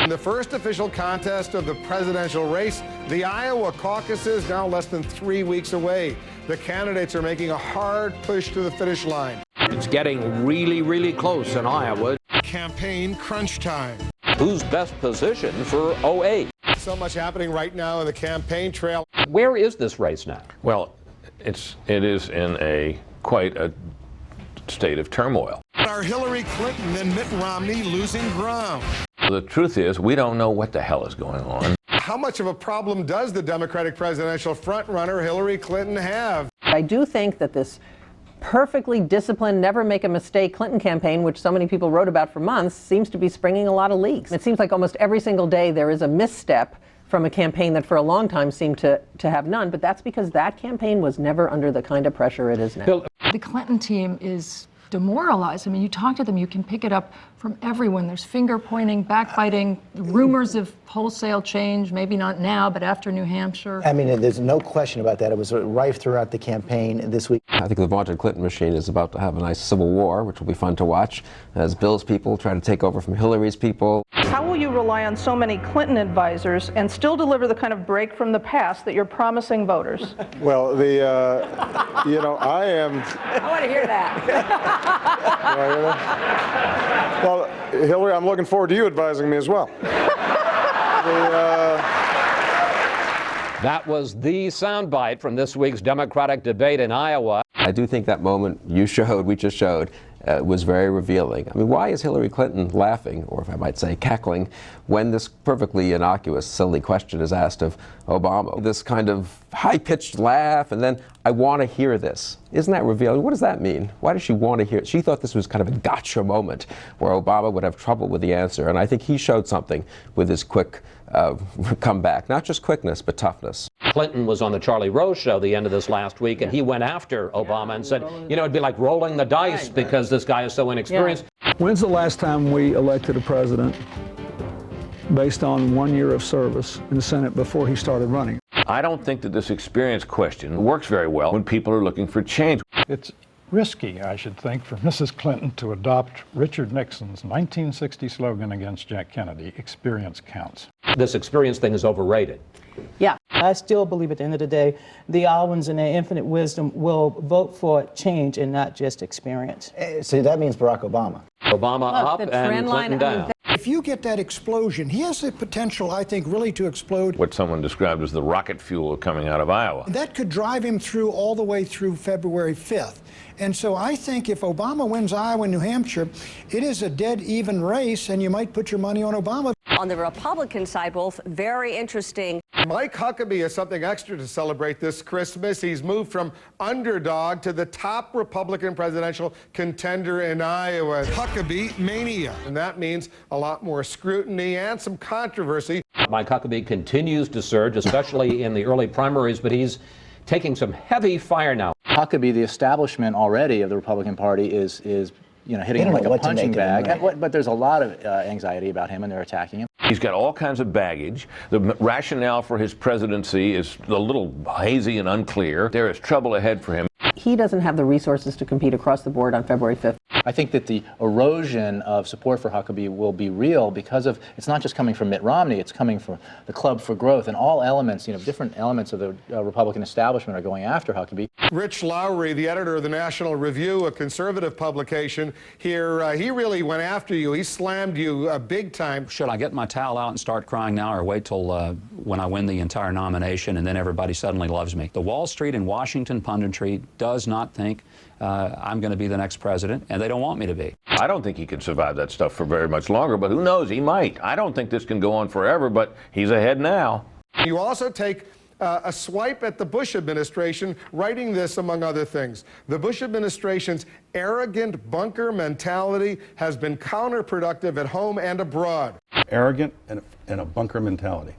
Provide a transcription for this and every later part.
In the first official contest of the presidential race, the Iowa caucus is now less than 3 weeks away. The candidates are making a hard push to the finish line. It's getting really, really close in Iowa. Campaign crunch time. Who's best positioned for 08? So much happening right now in the campaign trail. Where is this race now? Well, it is in quite a state of turmoil. Are Hillary Clinton and Mitt Romney losing ground? The truth is, we don't know what the hell is going on. How much of a problem does the Democratic presidential frontrunner Hillary Clinton have? I do think that this perfectly disciplined, never make a mistake Clinton campaign, which so many people wrote about for months, seems to be springing a lot of leaks. It seems like almost every single day there is a misstep from a campaign that for a long time seemed to have none, but that's because that campaign was never under the kind of pressure it is now. The Clinton team is demoralized. I mean, you talk to them, you can pick it up from everyone. There's finger pointing, backbiting, rumors of wholesale change, maybe not now, but after New Hampshire. I mean, there's no question about that. It was rife throughout the campaign this week. I think the vaunted Clinton machine is about to have a nice civil war, which will be fun to watch, as Bill's people try to take over from Hillary's people. How will you rely on so many Clinton advisors and still deliver the kind of break from the past that you're promising voters? Well, I am... I want to hear that. Well, Hillary, I'm looking forward to you advising me as well. That was the soundbite from this week's Democratic debate in Iowa. I do think that moment we just showed, was very revealing. I mean, why is Hillary Clinton laughing, or if I might say cackling, when this perfectly innocuous, silly question is asked of Obama? This kind of high-pitched laugh, and then, I want to hear this. Isn't that revealing? What does that mean? Why does she want to hear it? She thought this was kind of a gotcha moment where Obama would have trouble with the answer, and I think he showed something with his quick comeback. Not just quickness, but toughness. Clinton was on the Charlie Rose show the end of this last week, and he went after Obama and said, it'd be like rolling the dice because this guy is so inexperienced. When's the last time we elected a president based on 1 year of service in the Senate before he started running? I don't think that this experience question works very well when people are looking for change. It's risky, I should think, for Mrs. Clinton to adopt Richard Nixon's 1960 slogan against Jack Kennedy, experience counts. This experience thing is overrated. Yeah. I still believe at the end of the day, the Iowans in their infinite wisdom will vote for change and not just experience. So that means Barack Obama. Obama up and Clinton down. If you get that explosion, he has the potential, I think, really to explode. What someone described as the rocket fuel coming out of Iowa. That could drive him through all the way through February 5th. And so I think if Obama wins Iowa and New Hampshire, it is a dead even race, and you might put your money on Obama. On the Republican side, both very interesting. Mike Huckabee has something extra to celebrate this Christmas. He's moved from underdog to the top Republican presidential contender in Iowa. Huckabee mania. And that means a lot more scrutiny and some controversy. Mike Huckabee continues to surge, especially in the early primaries, but he's taking some heavy fire now. Huckabee, the establishment already of the Republican Party is hitting him like a punching bag. But there's a lot of anxiety about him, and they're attacking him. He's got all kinds of baggage. The rationale for his presidency is a little hazy and unclear. There is trouble ahead for him. He doesn't have the resources to compete across the board on February 5th. I think that the erosion of support for Huckabee will be real because of, it's not just coming from Mitt Romney, it's coming from the Club for Growth, and all elements, different elements of the Republican establishment are going after Huckabee. Rich Lowry, the editor of the National Review, a conservative publication here, he really went after you. He slammed you big time. Should I get my towel out and start crying now, or wait till when I win the entire nomination and then everybody suddenly loves me? The Wall Street and Washington punditry does not think I'm going to be the next president, and they don't want me to be. I don't think he can survive that stuff for very much longer, but who knows, he might. I don't think this can go on forever, but he's ahead now. You also take a swipe at the Bush administration, writing this among other things. The Bush administration's arrogant bunker mentality has been counterproductive at home and abroad. Arrogant and a bunker mentality.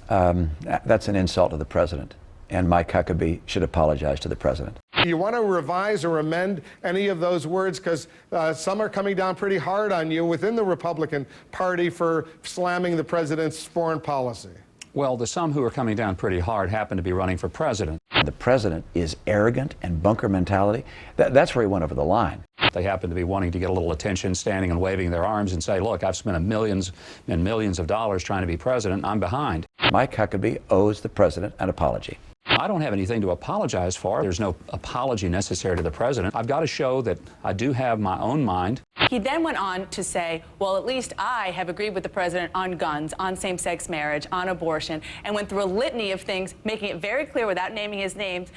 That's an insult to the president, and Mike Huckabee should apologize to the president. Do you want to revise or amend any of those words? Because some are coming down pretty hard on you within the Republican Party for slamming the president's foreign policy. Well, the some who are coming down pretty hard happen to be running for president. The president is arrogant and bunker mentality. That's where he went over the line. They happen to be wanting to get a little attention, standing and waving their arms and say, look, I've spent millions and millions of dollars trying to be president. I'm behind. Mike Huckabee owes the president an apology. I don't have anything to apologize for. There's no apology necessary to the president. I've got to show that I do have my own mind. He then went on to say, well, at least I have agreed with the president on guns, on same-sex marriage, on abortion, and went through a litany of things, making it very clear without naming his names,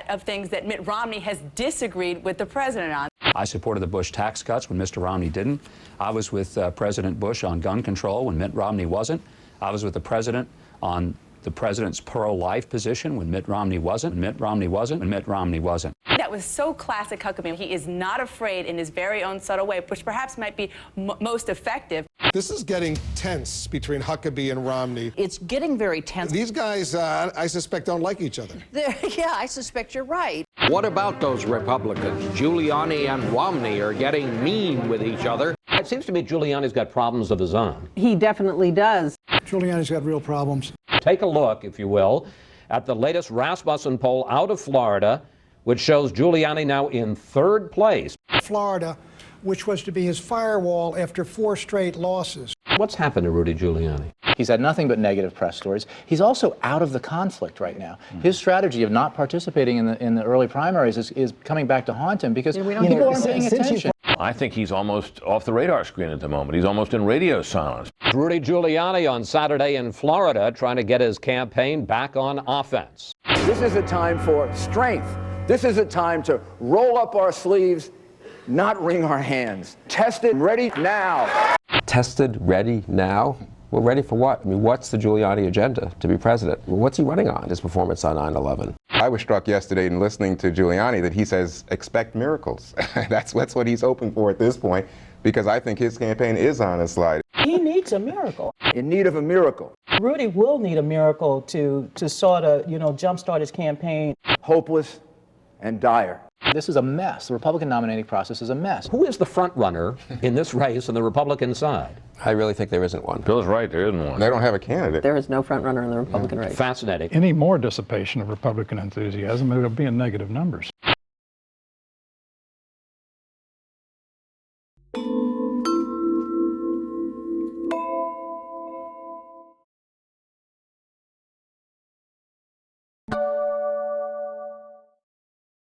of things that Mitt Romney has disagreed with the president on. I supported the Bush tax cuts when Mr. Romney didn't. I was with President Bush on gun control when Mitt Romney wasn't. I was with the president on the president's pro-life position when Mitt Romney wasn't, and Mitt Romney wasn't, and Mitt Romney wasn't. That was so classic Huckabee. He is not afraid in his very own subtle way, which perhaps might be most effective. This is getting tense between Huckabee and Romney. It's getting very tense. These guys, I suspect, don't like each other. Yeah, I suspect you're right. What about those Republicans? Giuliani and Romney are getting mean with each other. It seems to me Giuliani's got problems of his own. He definitely does. Giuliani's got real problems. Take a look, if you will, at the latest Rasmussen poll out of Florida, which shows Giuliani now in third place. Florida, which was to be his firewall after 4 straight losses. What's happened to Rudy Giuliani? He's had nothing but negative press stories. He's also out of the conflict right now. His strategy of not participating in the early primaries is coming back to haunt him because people aren't paying attention. I think he's almost off the radar screen at the moment. He's almost in radio silence. Rudy Giuliani on Saturday in Florida trying to get his campaign back on offense. This is a time for strength. This is a time to roll up our sleeves, not wring our hands. Tested, ready now. Tested, ready now? Well, ready for what? I mean, what's the Giuliani agenda to be president? What's he running on, his performance on 9/11? I was struck yesterday in listening to Giuliani that he says, expect miracles. That's what he's hoping for at this point, because I think his campaign is on a slide. He needs a miracle. In need of a miracle. Rudy will need a miracle to sort of, jumpstart his campaign. Hopeless and dire. This is a mess. The Republican nominating process is a mess. Who is the front runner in this race on the Republican side? I really think there isn't one. Bill's right, there isn't one. They don't have a candidate. There is no front runner in the Republican race. Fascinating. Any more dissipation of Republican enthusiasm, it'll be in negative numbers.